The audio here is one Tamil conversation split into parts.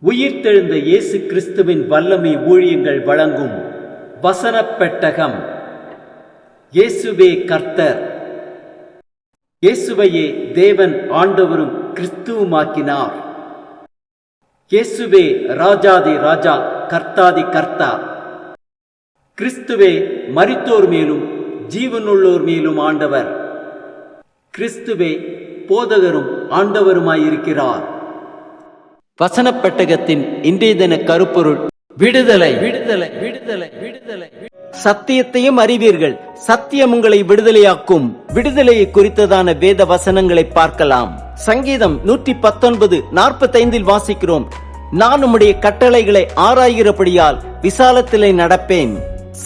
உயிர்த்தெழுந்த இயேசு கிறிஸ்துவின் வல்லமை ஊழியங்கள் வழங்கும் வசனப் பெட்டகம். இயேசுவே கர்த்தர். இயேசுவையே தேவன் ஆண்டவரும் கிறிஸ்துவுமாக்கினார். இயேசுவே ராஜாதி ராஜா, கர்த்தாதி கர்த்தா. கிறிஸ்துவே மரித்தோர் மேலும் ஜீவனுள்ளோர் மேலும் ஆண்டவர். கிறிஸ்துவே போதகரும் ஆண்டவருமாயிருக்கிறார். வசனப் பெட்டகத்தின் இன்றைய தின கருப்பொருள் விடுதலை. விடுதலை விடுதலை விடுதலை. சத்தியத்தையும் அறிவீர்கள், சத்தியம் உங்களை விடுதலையாக்கும். விடுதலையை குறித்ததான வேத வசனங்களை பார்க்கலாம். சங்கீதம் 119:45 வாசிக்கிறோம், நான் உம்முடைய கட்டளைகளை ஆராய்கிறபடியால் விசாலத்திலே நடப்பேன்.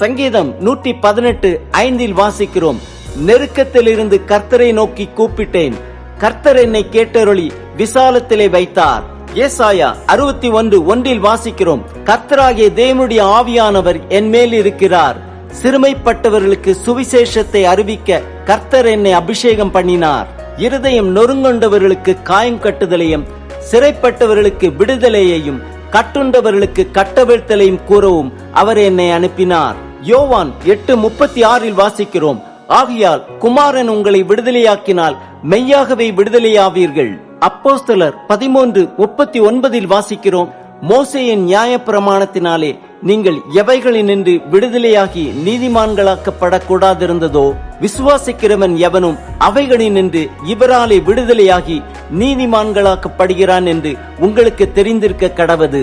சங்கீதம் 118:5 வாசிக்கிறோம், நெருக்கத்திலிருந்து கர்த்தரை நோக்கி கூப்பிட்டேன், கர்த்தர் என்னை கேட்டருளி விசாலத்திலே வைத்தார். ஏசாயா 61:1 வாசிக்கிறோம், கர்த்தராகிய தேவனுடைய ஆவியானவர் என் மேல் இருக்கிறார், சிறுமைப்பட்டவர்களுக்கு சுவிசேஷத்தை அறிவிக்க கர்த்தர் என்னை அபிஷேகம் பண்ணினார், இருதயம் நொறுங்கொண்டவர்களுக்கு காயம் கட்டுதலையும் சிறைப்பட்டவர்களுக்கு விடுதலையையும் கட்டுண்டவர்களுக்கு கட்டவிழ்த்தலையும் கூறவும் அவர் என்னை அனுப்பினார். யோவான் 8:36 வாசிக்கிறோம், ஆகையால் குமாரன் உங்களை விடுதலையாக்கினால் மெய்யாகவே விடுதலையாவீர்கள். அப்போஸ்தலர் 13:39 வாசிக்கிறோம், மோசேயின் நியாய பிரமாணத்தினாலே நீங்கள் எவைகளினின்று விடுதலையாகி நீதிமான்களாக்கப்படக்கூடாதிருந்ததோ, விசுவாசிக்கிறவன் எவனும் அவைகளினின்று இவராலே விடுதலையாகி நீதிமான்களாக்கப்படுகிறான் என்று உங்களுக்கு தெரிந்திருக்க கடவது.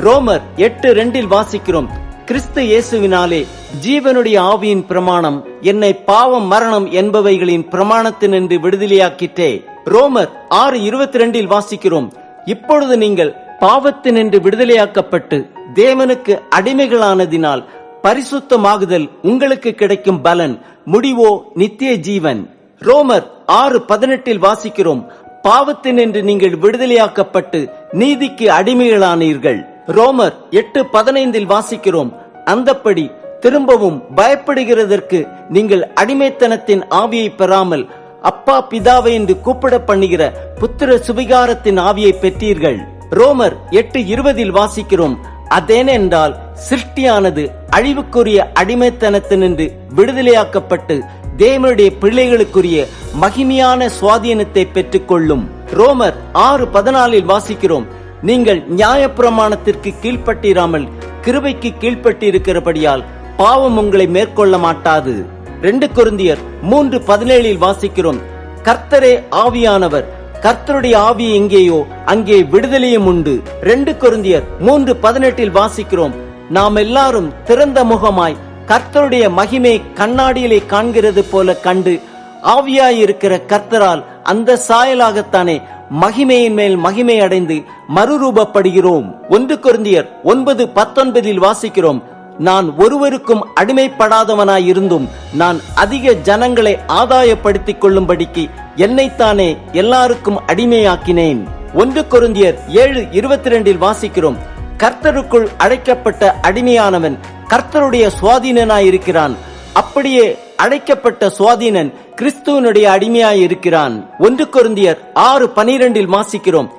ரோமர் 8:2 வாசிக்கிறோம், கிறிஸ்து இயேசுவினாலே ஜீவனுடைய ஆவியின் பிரமாணம் என்னை பாவம் மரணம் என்பவைகளின் பிரமாணத்தினின்று விடுதலையாக்கிட்டே. ரோமர் 6:22 வாசிக்கிறோம், இப்பொழுது நீங்கள் பாவத்தினின்று விடுதலையாக்கப்பட்டு தேவனுக்கு அடிமைகளானதினால் பரிசுத்தமாகுதல் உங்களுக்கு கிடைக்கும் பலன், முடிவோ நித்திய ஜீவன். ரோமர் 6:18 வாசிக்கிறோம், பாவத்தினின்று நீங்கள் விடுதலையாக்கப்பட்டு நீதிக்கு அடிமைகளானீர்கள். ரோமர் 8:15 வாசிக்கிறோம், அந்தப்படி திரும்பவும் பயப்படுகிறதற்கு நீங்கள் அடிமைத்தனத்தின் ஆவியை பெறாமல் அப்பா பிதாவை என்று கூப்பிட பண்ணுகிற புத்திர சுவிகாரத்தின் ஆவியை பெற்றீர்கள். ரோமர் 8:20 வாசிக்கிறோம், அதேனென்றால் சிருஷ்டியானது அழிவுக்குரிய அடிமைத்தனத்தினின்று விடுதலையாக்கப்பட்டு தேவனுடைய பிள்ளைகளுக்குரிய மகிமையான சுவாதீனத்தை பெற்றுக் கொள்ளும். ரோமர் 6:14 வாசிக்கிறோம், நீங்கள் நியாயப்பிரமாணத்திற்கு கீழ்ப்பட்டிராமல் கிருபைக்கு கீழ்ப்பட்டிருக்கிறபடியால் பாவம் உங்களை மேற்கொள்ள மாட்டாது. 2 கொரிந்தியர் 3:17 வாசிக்கிறோம், கர்த்தரே ஆவியானவர், கர்த்தருடைய ஆவி எங்கேயோ அங்கே விடுதலையும் உண்டு. 2 கொரிந்தியர் 3:18 வாசிக்கிறோம், நாம் எல்லாரும் திறந்த முகமாய் கர்த்தருடைய மகிமை கண்ணாடியிலே காண்கிறது போல கண்டு ஆவியாயிருக்கிற கர்த்தரால் அந்த சாயலாகத்தானே மகிமையின் மேல் மகிமை அடைந்து மறுரூபப்படுகிறோம். 1 கொரிந்தியர் 9:19 வாசிக்கிறோம், நான் ஒருவருக்கும் அடிமைப்படாதவனாய் இருந்தும் நான் அதிக ஜனங்களை ஆதாயப்படுத்திக் கொள்ளும்படிக்கு என்னைத்தானே எல்லாருக்கும் அடிமையாக்கினேன். 1 கொரிந்தியர் 7:22 வாசிக்கிறோம், கர்த்தருக்குள் அழைக்கப்பட்ட அடிமையானவன் கர்த்தருடைய சுவாதீனனாயிருக்கிறான், அப்படியே அழைக்கப்பட்ட சுவாதீனன் கிறிஸ்துவனுடைய அடிமையாயிருக்கிறான். 1 கொரிந்தியர் 6:12 வாசிக்கிறோம்,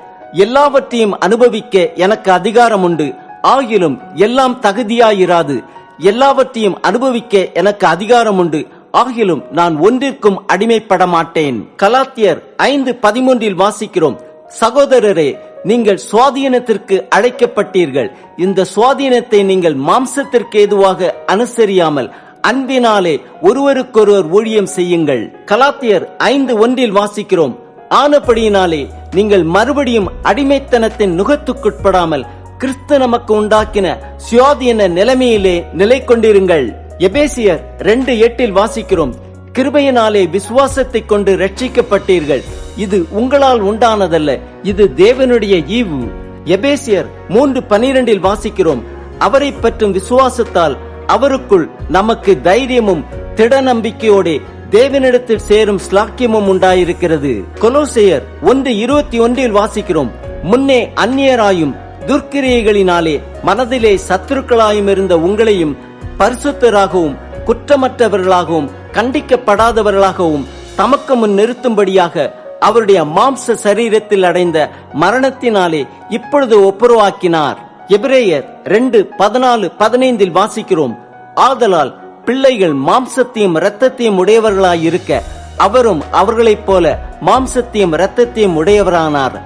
எல்லாவற்றையும் அனுபவிக்க எனக்கு அதிகாரம் உண்டு, ஆகிலும் எல்லாம் தகுதியாயிராது, எல்லாவற்றையும் அனுபவிக்க எனக்கு அதிகாரம் உண்டு, ஆகிலும் நான் ஒன்றிற்கும் அடிமைப்பட மாட்டேன். கலாத்தியர் 5:13 வாசிக்கிறோம், சகோதரரே, நீங்கள் சுவாதீனத்திற்கு அழைக்கப்பட்டீர்கள், இந்த சுவாதீனத்தை நீங்கள் மாம்சத்திற்கு ஏதுவாக அனுசரியாமல் அன்பினாலே ஒருவருக்கொருவர் ஊழியம் செய்யுங்கள். கலாத்தியர் 5:1 வாசிக்கிறோம், ஆனபடியினாலே நீங்கள் மறுபடியும் அடிமைத்தனத்தின் நுகத்துக்குட்படாமல் கிறிஸ்து நமக்கு உண்டாக்கின சுயாதீன நிலைமையிலே நிலை கொண்டிருங்கள். எபேசியர் 2:8 வாசிக்கிறோம், கிருபையினாலே விசுவாசத்தை கொண்டு ரட்சிக்கப்பட்டீர்கள், இது உங்களால் உண்டானதல்ல, இது தேவனுடைய ஈவு. எபேசியர் 3:12 வாசிக்கிறோம், அவரை பற்றும் விசுவாசத்தால் அவருக்குள் நமக்கு தைரியமும் திட நம்பிக்கையோட தேவனிடத்தில் சேரும் ஸ்லாக்கியமும் உண்டாயிருக்கிறது. கொலோசையர் 1:21 வாசிக்கிறோம், முன்னே அந்நியராயும் துர்க்கிரியைகளினாலே மனதிலே சத்துருக்களாயும் இருந்த உங்களையும் பரிசுத்தராகவும் குற்றமற்றவர்களாகவும் கண்டிக்கப்படாதவர்களாகவும் தமக்கு முன் நிறுத்தும்படியாக அவருடைய மாம்ச சரீரத்தில் அடைந்த மரணத்தினாலே இப்பொழுது ஒப்புரவாக்கினார். எபிரேயர் 2:14-15 வாசிக்கிறோம். ஆதலால் பிள்ளைகள் மாம்சத்தையும் இரத்தத்தையும் உடையவர்களாயிருக்க அவரும் அவர்களைப் போல மாம்சத்தையும் இரத்தத்தையும் உடையவரானார்.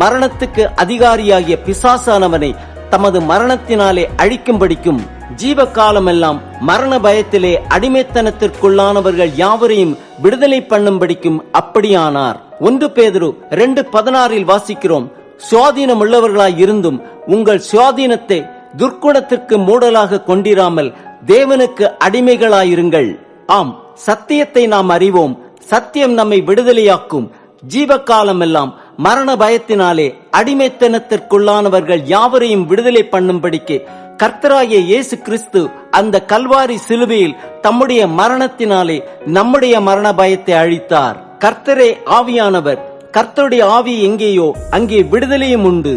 மரணத்துக்கு அதிகாரியாகிய பிசாசானவனை தமது மரணத்தினாலே அழிக்கும்படிக்கும் ஜீவ காலமெல்லாம் மரண பயத்திலே அடிமைத்தனத்திற்குள்ளானவர்கள் யாவரையும் விடுதலை பண்ணும்படிக்கும் அப்படியானார். 1 பேதுரு 2:16 வாசிக்கிறோம். சுவாதீனம் உள்ளவர்களாய் இருந்தும் உங்கள் சுவாதீனத்தை துர்க்குணத்திற்கு மூடலாக கொண்டிராமல் தேவனுக்கு அடிமைகளாயிருங்கள். ஆம், சத்தியத்தை நாம் அறிவோம், சத்தியம் நம்மை விடுதலையாக்கும். ஜீவ காலமெல்லாம் மரண பயத்தினாலே அடிமைத்தனத்திற்குள்ளானவர்கள் யாவரையும் விடுதலை பண்ணும்படிக்கு கர்த்தராகிய இயேசு கிறிஸ்து அந்த கல்வாரி சிலுவையில் தம்முடைய மரணத்தினாலே நம்முடைய மரண பயத்தை அழித்தார். கர்த்தரே ஆவியானவர். கர்த்தருடைய ஆவி எங்கேயோ அங்கே விடுதலையும் உண்டு.